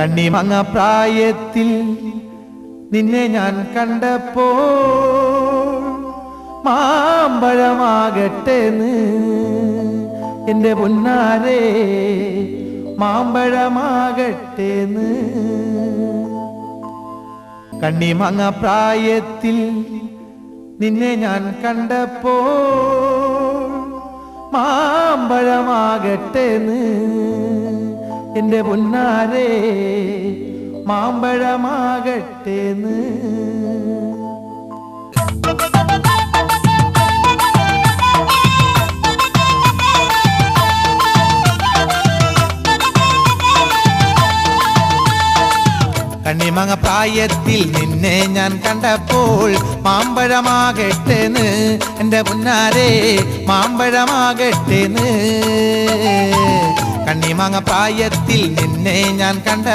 കണ്ണിമങ്ങ പ്രായത്തിൽ നിന്നെ ഞാൻ കണ്ടപ്പോൾ മാമ്പഴമാകട്ടെന്ന് എൻ്റെ പൊന്നാരേ മാമ്പഴമാകട്ടേന്ന്. കണ്ണിമങ്ങ പ്രായത്തിൽ നിന്നെ ഞാൻ കണ്ടപ്പോൾ മാമ്പഴമാകട്ടേന്ന് എൻ്റെ പൊന്നാരേ മാമ്പഴമാകട്ടേന്ന്. കണ്ണിമങ്ങ പ്രായത്തിൽ നിന്നെ ഞാൻ കണ്ടപ്പോൾ മാമ്പഴമാകട്ടേന്ന് എൻ്റെ പൊന്നാരേ മാമ്പഴമാകട്ടേന്ന്. കണ്ണിമങ്ങ പ്രായത്തിൽ നിന്നെ ഞാൻ കണ്ട